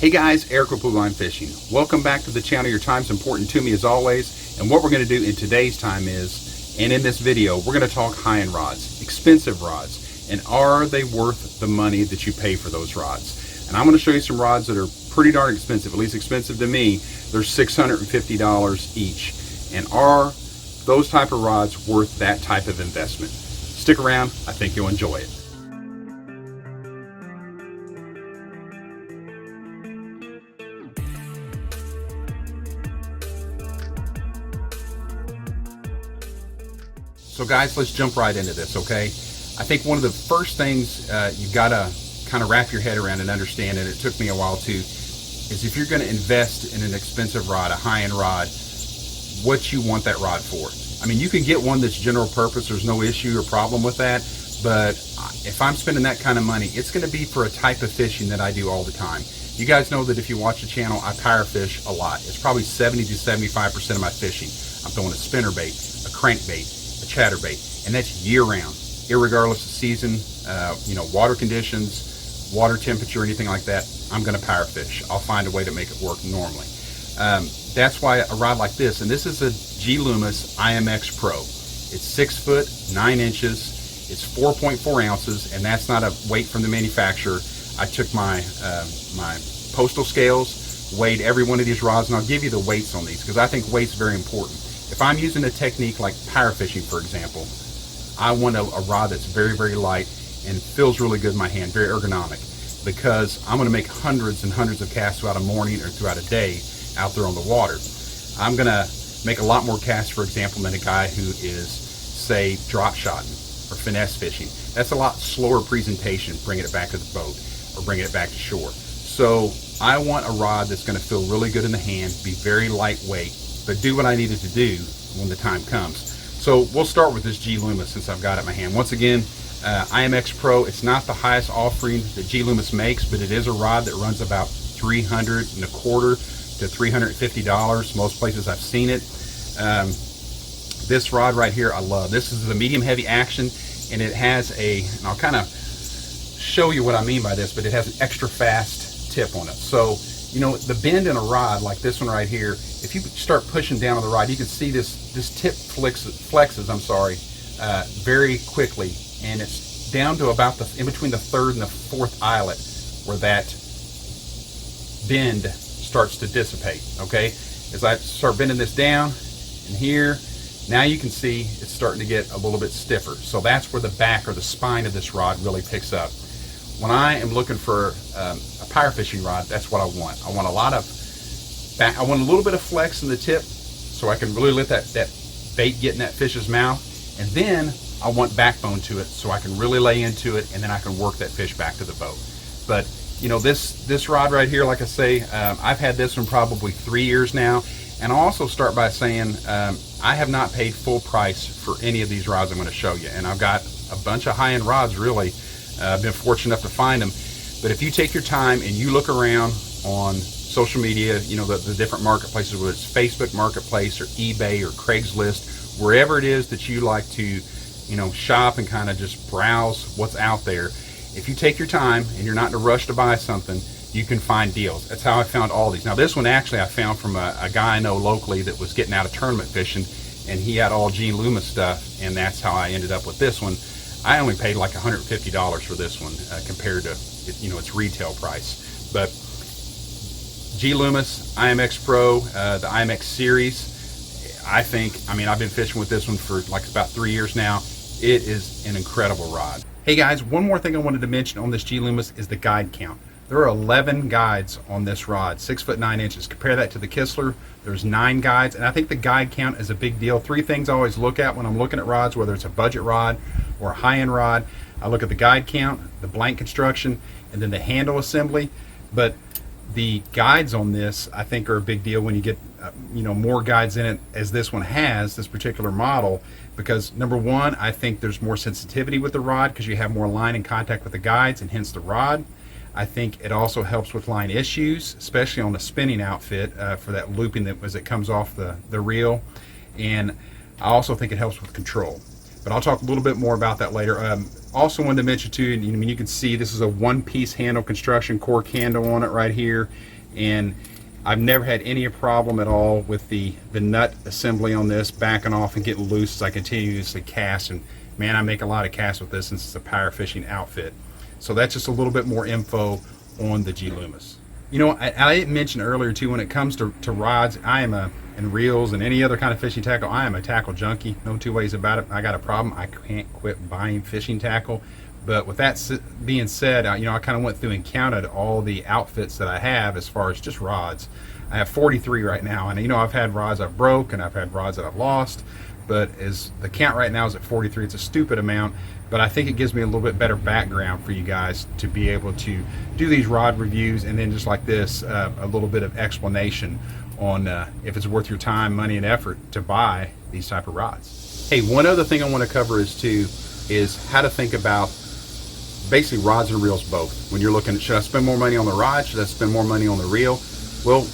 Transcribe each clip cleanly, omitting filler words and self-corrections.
Hey guys, Eric with Blue Line Fishing. Welcome back to the channel. Your time's important to me as always. And what we're going to do in today's time is, and in this video, we're going to talk high-end rods, expensive rods, and are they worth the money that you pay for those rods? And I'm going to show you some rods that are pretty darn expensive, at least expensive to me. They're $650 each. And are those type of rods worth that type of investment? Stick around. I think you'll enjoy it. So guys, let's jump right into this, okay? I think one of the first things you've got to kind of wrap your head around and understand, and it took me a while too, is if you're going to invest in an expensive rod, a high-end rod, what you want that rod for. I mean, you can get one that's general purpose, there's no issue or problem with that, but if I'm spending that kind of money, it's going to be for a type of fishing that I do all the time. You guys know that if you watch the channel, I power fish a lot. It's probably 70 to 75% of my fishing. I'm throwing a spinnerbait, a crankbait, a chatterbait, and that's year-round, irregardless of season, water conditions, water temperature, anything like that. I'm going to power fish. I'll find a way to make it work normally. That's why a rod like this, and this is a GLoomis IMX Pro. It's 6 foot 9 inches. It's 4.4 ounces, and that's not a weight from the manufacturer. I took my my postal scales, weighed every one of these rods, and I'll give you the weights on these because I think weight's very important. If I'm using a technique like power fishing, for example, I want a rod that's very, very light and feels really good in my hand, very ergonomic, because I'm going to make hundreds and hundreds of casts throughout a morning or throughout a day out there on the water. I'm going to make a lot more casts, for example, than a guy who is, say, drop shotting or finesse fishing. That's a lot slower presentation, bringing it back to the boat or bringing it back to shore. So I want a rod that's going to feel really good in the hand, be very lightweight, but do what I needed to do when the time comes. So we'll start with this GLoomis since I've got it in my hand. Once again, IMX Pro, it's not the highest offering that GLoomis makes, but it is a rod that runs about $325 to $350. Most places I've seen it. This rod right here I love. This is the medium heavy action, and it has and I'll kind of show you what I mean by this, but it has an extra fast tip on it. So, you know, the bend in a rod like this one right here, if you start pushing down on the rod, you can see this tip flexes very quickly, and it's down to about in between the third and the fourth eyelet where that bend starts to dissipate. Okay, as I start bending this down and here, now you can see it's starting to get a little bit stiffer. So that's where the back or the spine of this rod really picks up. When I am looking for a power fishing rod, that's what I want. I want I want a little bit of flex in the tip so I can really let that bait get in that fish's mouth, and then I want backbone to it so I can really lay into it, and then I can work that fish back to the boat. But you know, this rod right here, like I say, I've had this one probably 3 years now, and I'll also start by saying I have not paid full price for any of these rods I'm going to show you, and I've got a bunch of high-end rods really. I've been fortunate enough to find them, but if you take your time and you look around on social media, you know, the different marketplaces, whether it's Facebook Marketplace or eBay or Craigslist, wherever it is that you like to, you know, shop and kind of just browse what's out there, if you take your time and you're not in a rush to buy something, you can find deals. That's how I found all these. Now this one actually I found from a guy I know locally that was getting out of tournament fishing, and he had all GLoomis stuff, and that's how I ended up with this one. I only paid like $150 for this one compared to, you know, its retail price. But GLoomis IMX Pro, the IMX series, I think, I mean, I've been fishing with this one for like about 3 years now. It is an incredible rod. Hey guys, one more thing I wanted to mention on this GLoomis is the guide count. There are 11 guides on this rod, 6 foot 9 inches. Compare that to the Kistler, there's 9 guides, and I think the guide count is a big deal. 3 things I always look at when I'm looking at rods, whether it's a budget rod or a high-end rod. I look at the guide count, the blank construction, and then the handle assembly. But the guides on this, I think, are a big deal when you get you know, more guides in it, as this one has, this particular model, because number one, I think there's more sensitivity with the rod because you have more line in contact with the guides and hence the rod. I think it also helps with line issues, especially on the spinning outfit for that looping that as it comes off the reel. And I also think it helps with control. but I'll talk a little bit more about that later. Also wanted to mention too, you can see this is a one-piece handle construction, cork handle on it right here, and I've never had any problem at all with the nut assembly on this backing off and getting loose as I continuously cast. And man, I make a lot of casts with this since it's a power fishing outfit. So that's just a little bit more info on the GLoomis. You know, I didn't mention earlier too, when it comes to rods, and reels and any other kind of fishing tackle, I am a tackle junkie. No two ways about it. I got a problem. I can't quit buying fishing tackle. But with that being said, I kind of went through and counted all the outfits that I have as far as just rods. I have 43 right now, and I've had rods I've broke and I've had rods that I've lost, but as the count right now is at 43. It's a stupid amount, but I think it gives me a little bit better background for you guys to be able to do these rod reviews, and then just like this, a little bit of explanation on if it's worth your time, money, and effort to buy these type of rods. Hey, one other thing I want to cover is how to think about basically rods and reels both. When you're looking at, should I spend more money on the rod? Should I spend more money on the reel? Well,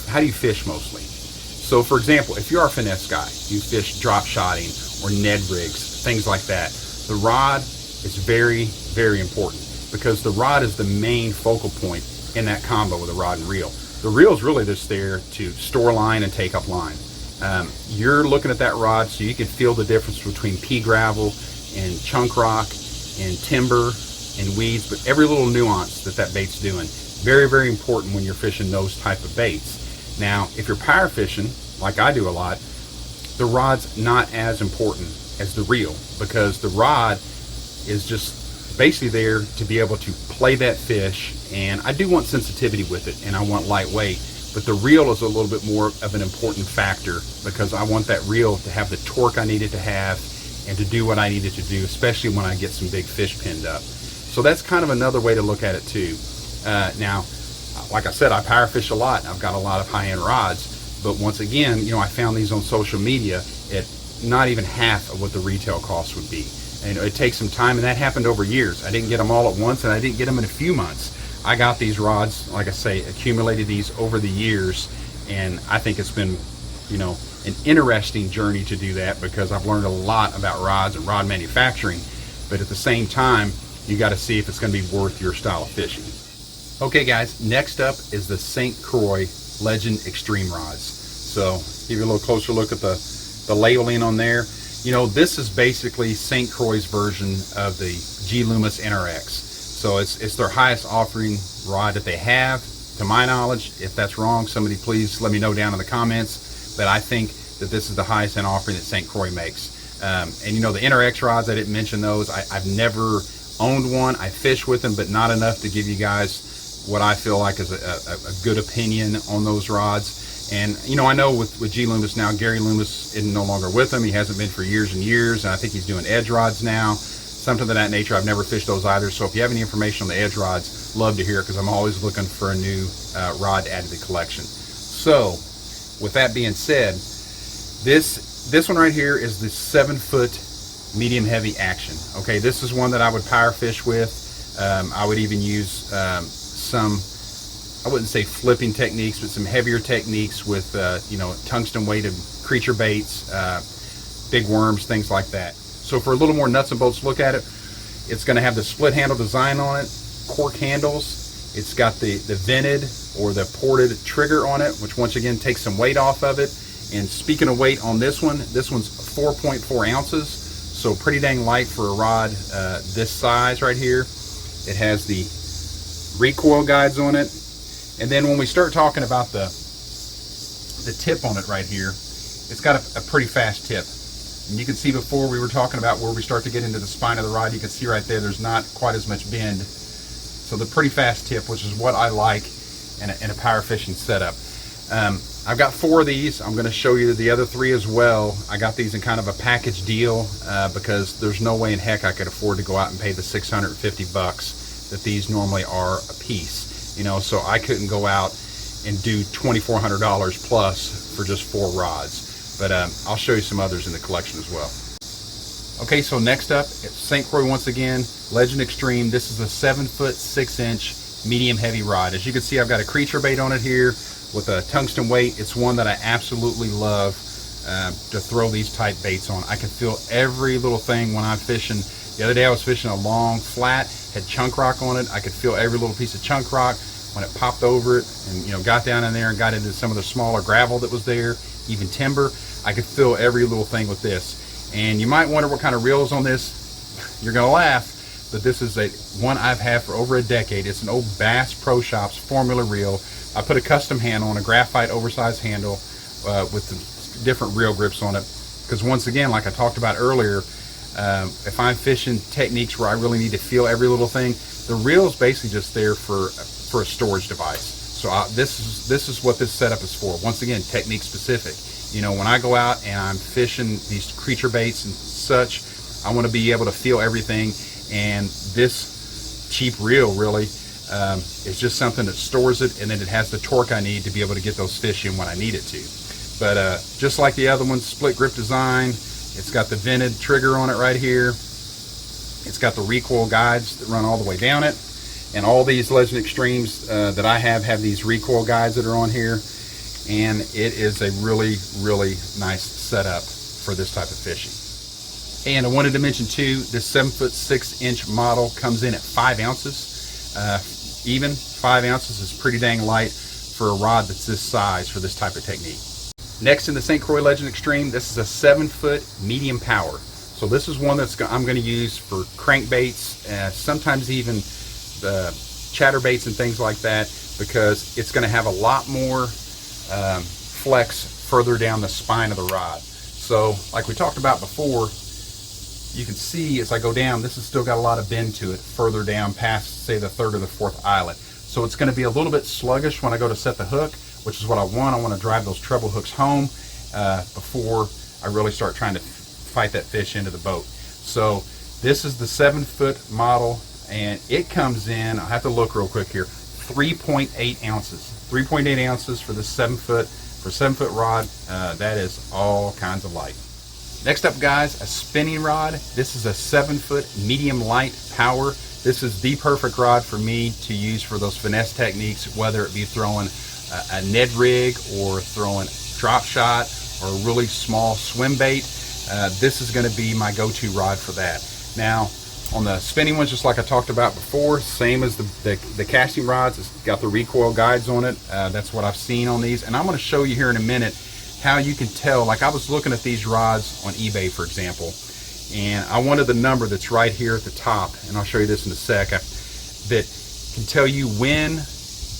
how do you fish mostly? So for example, if you're a finesse guy, you fish drop shotting or Ned rigs, things like that, the rod is very, very important, because the rod is the main focal point in that combo with a rod and reel. The reel is really just there to store line and take up line. You're looking at that rod so you can feel the difference between pea gravel and chunk rock and timber and weeds, but every little nuance that bait's doing, very, very important when you're fishing those type of baits. Now, if you're power fishing, like I do a lot, the rod's not as important as the reel, because the rod is just basically there to be able to play that fish, and I do want sensitivity with it, and I want lightweight, but the reel is a little bit more of an important factor, because I want that reel to have the torque I need it to have and to do what I need it to do, especially when I get some big fish pinned up. So that's kind of another way to look at it too. Now, like I said, I power fish a lot, and I've got a lot of high-end rods, but once again, I found these on social media at not even half of what the retail cost would be. And it takes some time, and that happened over years. I didn't get them all at once, and I didn't get them in a few months. I got these rods, like I say, accumulated these over the years, and I think it's been, an interesting journey to do that, because I've learned a lot about rods and rod manufacturing, but at the same time, you got to see if it's going to be worth your style of fishing. Okay guys, next up is the St. Croix Legend Xtreme rods. So give you a little closer look at the labeling on there. This is basically St. Croix's version of the GLoomis NRX. So it's their highest offering rod that they have, to my knowledge. If that's wrong, somebody please let me know down in the comments. But I think that this is the highest end offering that St. Croix makes. And the NRX rods, I didn't mention those. I've never owned one. I fish with them, but not enough to give you guys what I feel like is a good opinion on those rods. And I know with GLoomis now, Gary Loomis is no longer with them. He hasn't been for years and years, and I think he's doing edge rods now, something of that nature. I've never fished those either, so if you have any information on the edge rods, love to hear it, because I'm always looking for a new rod to add to the collection. So with that being said, this one right here is the 7-foot medium heavy action. Okay, this is one that I would power fish with. I would even use some, I wouldn't say flipping techniques, but some heavier techniques with tungsten weighted creature baits, big worms, things like that. So for a little more nuts and bolts look at it, it's going to have the split handle design on it, cork handles. It's got the vented or the ported trigger on it, which once again takes some weight off of it. And speaking of weight on this one's 4.4 ounces, so pretty dang light for a rod this size right here. It has the recoil guides on it, and then when we start talking about the tip on it right here, it's got a pretty fast tip. And you can see before we were talking about where we start to get into the spine of the rod, you can see right there's not quite as much bend. So the pretty fast tip, which is what I like in a power fishing setup. I've got 4 of these. I'm going to show you the other 3 as well. I got these in kind of a package deal because there's no way in heck I could afford to go out and pay the $650 that these normally are a piece. So I couldn't go out and do $2,400 plus for just 4 rods. But I'll show you some others in the collection as well. Okay, so next up, it's St. Croix once again, Legend Xtreme. This is a 7-foot 6-inch medium heavy rod. As you can see, I've got a creature bait on it here with a tungsten weight. It's one that I absolutely love. to throw these type baits on. I can feel every little thing when I'm fishing. The other day I was fishing a long flat, had chunk rock on it. I could feel every little piece of chunk rock when it popped over it, and got down in there and got into some of the smaller gravel that was there, even timber. I could feel every little thing with this. And you might wonder what kind of reel is on this. You're gonna laugh, but this is one I've had for over a decade. It's an old Bass Pro Shops formula reel. I put a custom handle on, a graphite oversized handle with the different reel grips on it. Because once again, like I talked about earlier, if I'm fishing techniques where I really need to feel every little thing, the reel is basically just there for a storage device. So this is what this setup is for. Once again, technique specific. When I go out and I'm fishing these creature baits and such, I want to be able to feel everything, and this cheap reel really is just something that stores it, and then it has the torque I need to be able to get those fish in when I need it to. But just like the other ones, split grip design, it's got the vented trigger on it right here. It's got the recoil guides that run all the way down it. And all these Legend Xtremes that I have these recoil guides that are on here. And it is a really, really nice setup for this type of fishing. And I wanted to mention too, this 7'6" model comes in at 5 ounces. Even 5 ounces is pretty dang light for a rod that's this size for this type of technique. Next in the St. Croix Legend Xtreme, this is a 7-foot medium power. So this is one I'm going to use for crankbaits, sometimes even the chatterbaits and things like that, because it's going to have a lot more flex further down the spine of the rod. So like we talked about before, you can see as I go down, this has still got a lot of bend to it further down past, say, the 3rd or the 4th eyelet. So it's going to be a little bit sluggish when I go to set the hook, which is what I want. I want to drive those treble hooks home before I really start trying to fight that fish into the boat. So this is the 7-foot model, and it comes in, I'll have to look real quick here, 3.8 ounces. 3.8 ounces for the 7-foot rod. That is all kinds of light. Next up, guys, a spinning rod. This is a 7-foot medium light power. This is the perfect rod for me to use for those finesse techniques, whether it be throwing a Ned rig or throwing drop shot or a really small swim bait. This is going to be my go-to rod for that. Now, on the spinning ones, just like I talked about before, same as the casting rods, it's got the recoil guides on it. That's what I've seen on these, and I'm going to show you here in a minute how you can tell. Like, I was looking at these rods on eBay, for example, and I wanted the number that's right here at the top, and I'll show you this in a sec, that can tell you when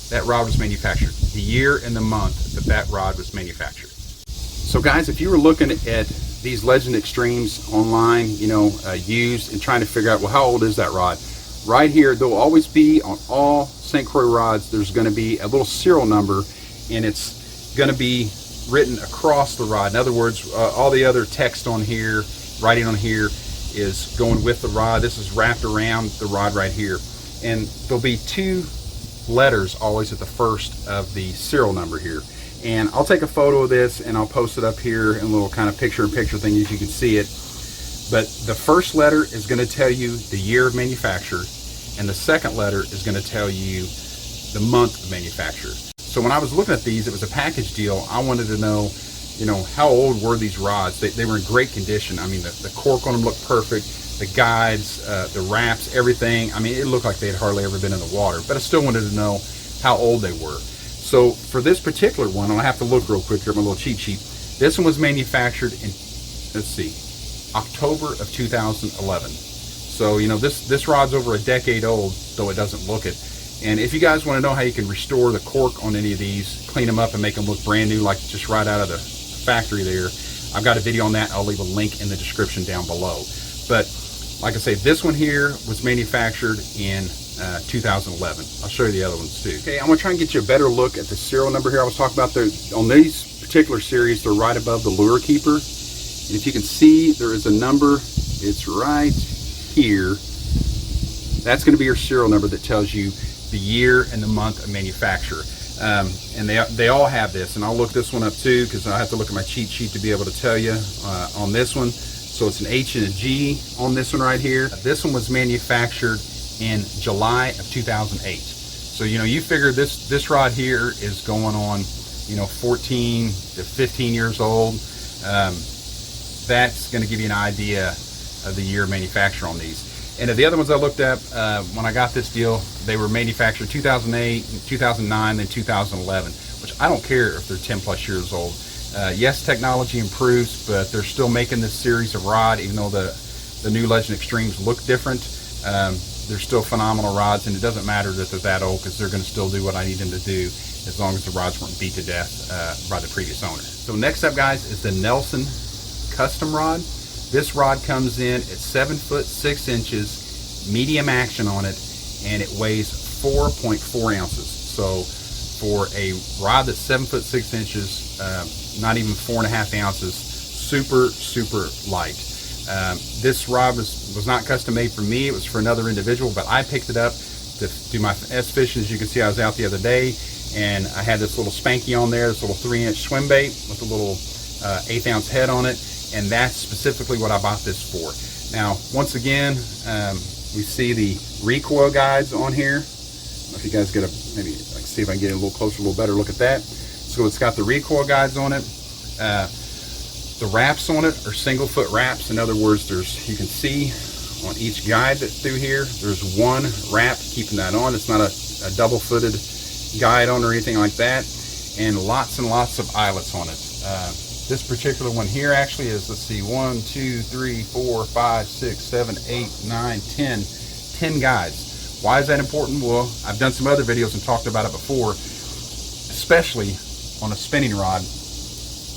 that rod was manufactured, the year and the month that rod was manufactured. So guys, if you were looking at these Legend Xtremes online, used, and trying to figure out, well, how old is that rod? Right here, there'll always be, on all St. Croix rods, there's going to be a little serial number, and it's going to be written across the rod. In other words, all the other text on here, writing on here, is going with the rod. This is wrapped around the rod right here. And there'll be 2 letters always at the first of the serial number here. And I'll take a photo of this and I'll post it up here in a little kind of picture-in-picture thing as you can see it. But the first letter is going to tell you the year of manufacture, and the second letter is going to tell you the month of manufacture. So when I was looking at these, it was a package deal. I wanted to know, how old were these rods? They were in great condition. I mean, the cork on them looked perfect. The guides, the wraps, everything. I mean, it looked like they had hardly ever been in the water, but I still wanted to know how old they were. So for this particular one, I'll have to look real quick here at my little cheat sheet. This one was manufactured in, let's see, October of 2011. So, this rod's over a decade old, though it doesn't look it. And if you guys want to know how you can restore the cork on any of these, clean them up and make them look brand new, like just right out of the factory there, I've got a video on that. I'll leave a link in the description down below. But like I say, this one here was manufactured in 2011. I'll show you the other ones too. Okay, I'm gonna try and get you a better look at the serial number here I was talking about. On these particular series, they're right above the lure keeper. And if you can see, there is a number. It's right here. That's going to be your serial number that tells you the year and the month of manufacture. And they all have this, and I'll look this one up too, because I have to look at my cheat sheet to be able to tell you on this one. So it's an H and a G on this one right here. This one was manufactured in July of 2008. So you figure this rod here is going on 14 to 15 years old. That's going to give you an idea of the year manufacture on these. And the other ones I looked up, when I got this deal, they were manufactured 2008, 2009, then 2011, which I don't care if they're 10 plus years old. Yes, technology improves, but they're still making this series of rod, even though the new Legend Xtremes look different. They're still phenomenal rods, and it doesn't matter that they're that old, because they're going to still do what I need them to do, as long as the rods weren't beat to death by the previous owner. So next up, guys, is the Nelson custom rod. This rod comes in at 7 foot 6 inches, medium action on it, and it weighs 4.4 ounces. So for a rod that's 7 foot 6 inches, not even 4.5 ounces, super light. This rod was not custom made for me. It was for another individual, but I picked it up to do my S fishing. As you can see, I was out the other day, and I had this little spanky on there, this little 3-inch swim bait with a little 1/8 ounce head on it, and that's specifically what I bought this for. Now, once again, we see the recoil guides on here. I don't know if you guys get maybe see if I can get a little closer, a little better look at that. So it's got the recoil guides on it. The wraps on it are single foot wraps. In other words, you can see on each guide that's through here, there's one wrap keeping that on. It's not a double footed guide on or anything like that. And lots of eyelets on it. This particular one here actually is, let's see, 1, 2, 3, 4, 5, 6, 7, 8, 9, 10 guides. Why is that important? Well, I've done some other videos and talked about it before, especially on a spinning rod.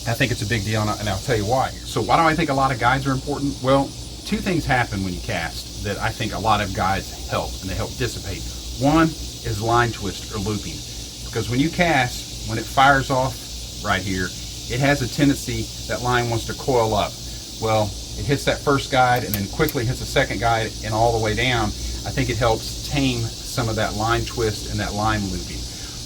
I think it's a big deal, and I'll tell you why. So why do I think a lot of guides are important? Well, two things happen when you cast that I think a lot of guides help, and they help dissipate. One is line twist or looping, because when you cast, when it fires off right here, it has a tendency, that line wants to coil up. Well, it hits that first guide and then quickly hits the second guide and all the way down. I think it helps tame some of that line twist and that line looping.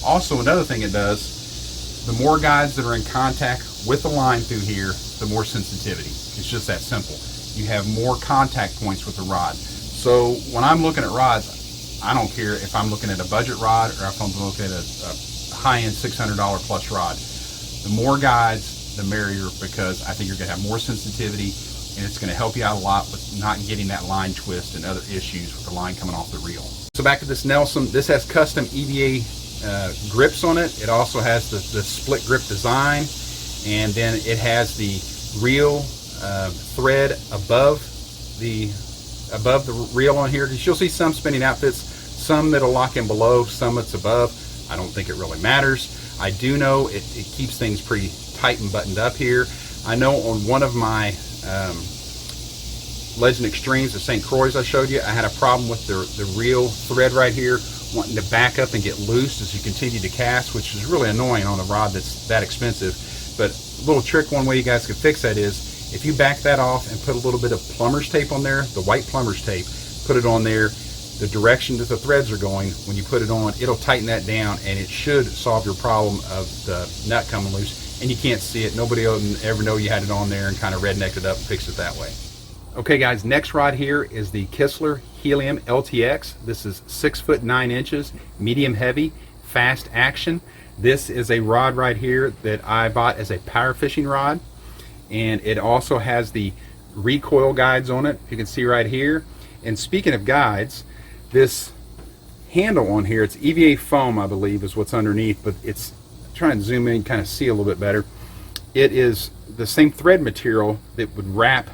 Also, another thing it does, the more guides that are in contact with the line through here, the more sensitivity. It's just that simple. You have more contact points with the rod. So when I'm looking at rods, I don't care if I'm looking at a budget rod or if I'm looking at a high-end $600 plus rod. The more guides, the merrier, because I think you're going to have more sensitivity, and it's going to help you out a lot with not getting that line twist and other issues with the line coming off the reel. So back to this Nelson, this has custom EVA grips on it. It also has the split grip design, and then it has the reel thread above the reel on here. You'll see some spinning outfits, some that'll lock in below, some that's above. I don't think it really matters. I do know it keeps things pretty tight and buttoned up here. I know on one of my Legend Xtremes, the St. Croix I showed you, I had a problem with the reel thread right here wanting to back up and get loose as you continue to cast, which is really annoying on a rod that's that expensive. But a little trick, one way you guys could fix that is if you back that off and put a little bit of plumber's tape on there, the white plumber's tape, put it on there, the direction that the threads are going, when you put it on, it'll tighten that down, and it should solve your problem of the nut coming loose. And you can't see it. Nobody will ever know you had it on there, and kind of rednecked it up and fixed it that way. Okay guys, next rod here is the Kistler Helium LTX. This is 6 foot 9 inches, medium heavy, fast action. This is a rod right here that I bought as a power fishing rod, and it also has the recoil guides on it. You can see right here. And speaking of guides, this handle on here, it's EVA foam, I believe, is what's underneath, but it's, trying to zoom in, kind of see a little bit better. It is the same thread material that would wrap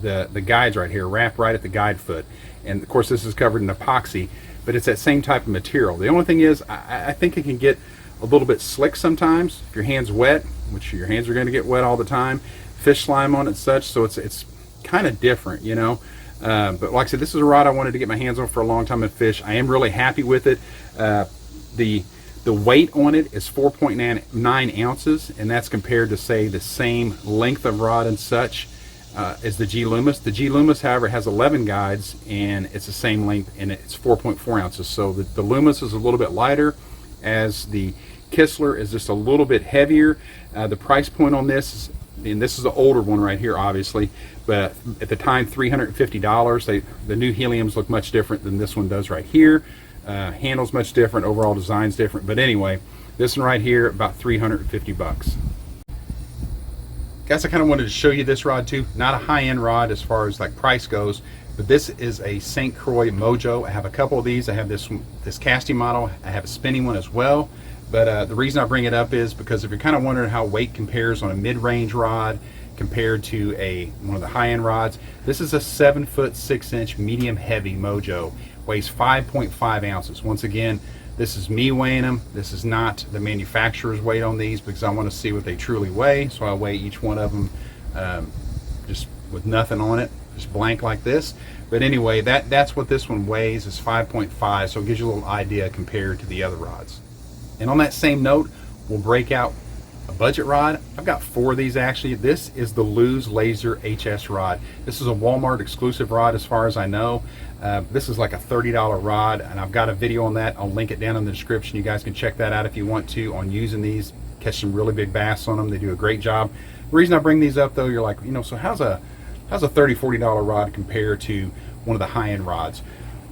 the guides right here, wrap right at the guide foot. And of course this is covered in epoxy, but it's that same type of material. The only thing is, I think it can get a little bit slick sometimes if your hand's wet, which your hands are going to get wet all the time, fish slime on it and such, so it's kind of different, you know. But like I said, this is a rod I wanted to get my hands on for a long time and fish. I am really happy with it. The weight on it is 4.9 ounces, and that's compared to, say, the same length of rod and such as the G-Loomis. The G-Loomis, however, has 11 guides, and it's the same length, and it's 4.4 ounces. So the Loomis is a little bit lighter, as the Kistler is just a little bit heavier. The price point on this is, and this is the older one right here, obviously, but at the time, $350. The new Heliums look much different than this one does right here. Handle's much different, overall design's different, but anyway, this one right here, about 350 bucks. Guys, I kind of wanted to show you this rod too. Not a high-end rod as far as like price goes, but this is a St. Croix Mojo. I have a couple of these. I have this casting model. I have a spinning one as well. But the reason I bring it up is because if you're kind of wondering how weight compares on a mid-range rod compared to one of the high-end rods, this is a 7-foot 6-inch medium heavy Mojo. Weighs 5.5 ounces. Once again, this is me weighing them. This is not the manufacturer's weight on these because I want to see what they truly weigh. So I weigh each one of them just with nothing on it, just blank like this. But anyway, that's what this one weighs, is 5.5. So it gives you a little idea compared to the other rods. And on that same note, we'll break out a budget rod. I've got 4 of these actually. This is the Luz Laser HS rod. This is a Walmart exclusive rod as far as I know. This is like a $30 rod, and I've got a video on that. I'll link it down in the description. You guys can check that out if you want to on using these. Catch some really big bass on them. They do a great job. The reason I bring these up though, you're like, so how's a $30, $40 rod compare to one of the high-end rods?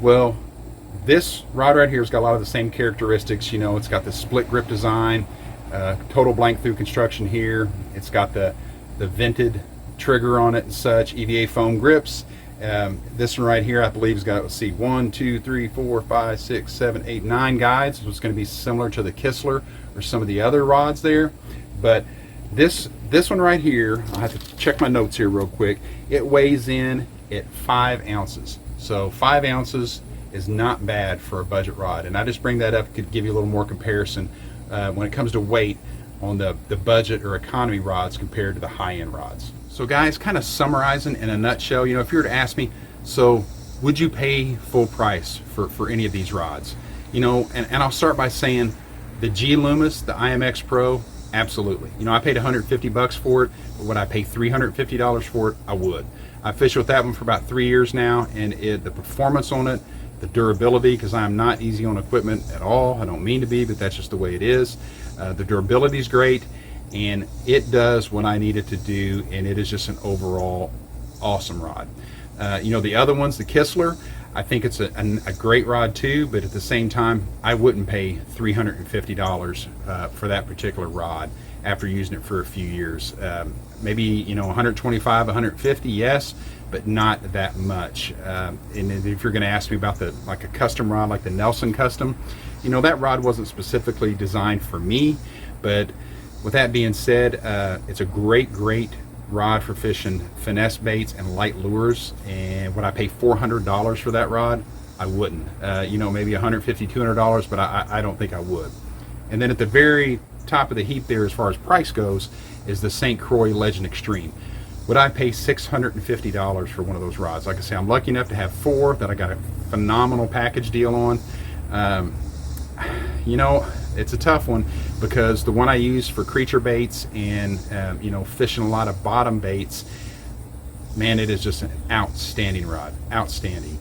Well, this rod right here has got a lot of the same characteristics. It's got the split grip design, total blank through construction here. It's got the vented trigger on it and such, EVA foam grips. This one right here, I believe, has got, let's see, 1, 2, 3, 4, 5, 6, 7, 8, 9 guides. So it's going to be similar to the Kistler or some of the other rods there. But this one right here, I'll have to check my notes here real quick. It weighs in at 5 ounces. So 5 ounces is not bad for a budget rod. And I just bring that up to give you a little more comparison when it comes to weight on the budget or economy rods compared to the high-end rods. So guys, kind of summarizing in a nutshell, if you were to ask me, so would you pay full price for any of these rods? And I'll start by saying the GLoomis, the IMX Pro, absolutely. I paid $150 for it, but would I pay $350 for it? I would. I fished with that one for about 3 years now, and the performance on it, the durability, because I'm not easy on equipment at all. I don't mean to be, but that's just the way it is. The durability is great, and it does what I need it to do, and it is just an overall awesome rod. The other ones, the Kistler, I think it's a great rod too, but at the same time, I wouldn't pay $350 for that particular rod after using it for a few years. Maybe 125, 150, yes, but not that much. And if you're going to ask me about like a custom rod, like the Nelson Custom, that rod wasn't specifically designed for me. But with that being said, it's a great rod for fishing finesse baits and light lures. And would I pay $400 for that rod? I wouldn't. Maybe $150, $200, but I don't think I would. And then at the very top of the heap there, as far as price goes, is the St. Croix Legend Xtreme. Would I pay $650 for one of those rods? Like I say, I'm lucky enough to have 4 that I got a phenomenal package deal on. It's a tough one because the one I use for creature baits and fishing a lot of bottom baits, man, it is just an outstanding rod. Outstanding.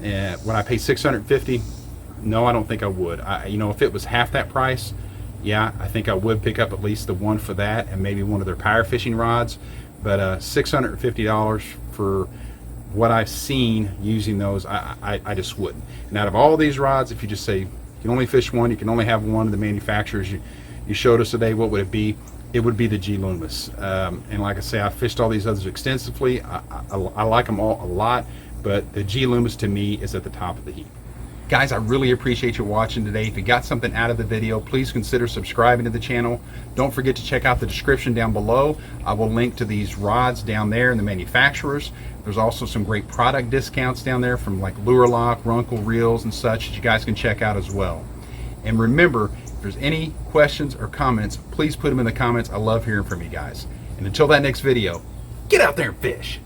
Would I pay $650? No, I don't think I would. If it was half that price, yeah, I think I would pick up at least the one for that and maybe one of their power fishing rods. But $650 for what I've seen using those, I just wouldn't. And out of all these rods, if you just say you can only fish one, you can only have one of the manufacturers you showed us today, what would it be? It would be the GLoomis. And like I say, I've fished all these others extensively. I like them all a lot, but the GLoomis to me is at the top of the heap. Guys, I really appreciate you watching today. If you got something out of the video, please consider subscribing to the channel. Don't forget to check out the description down below. I will link to these rods down there and the manufacturers. There's also some great product discounts down there from like Lure Lock, Runkle Reels and such that you guys can check out as well. And remember, if there's any questions or comments, please put them in the comments. I love hearing from you guys. And until that next video, get out there and fish.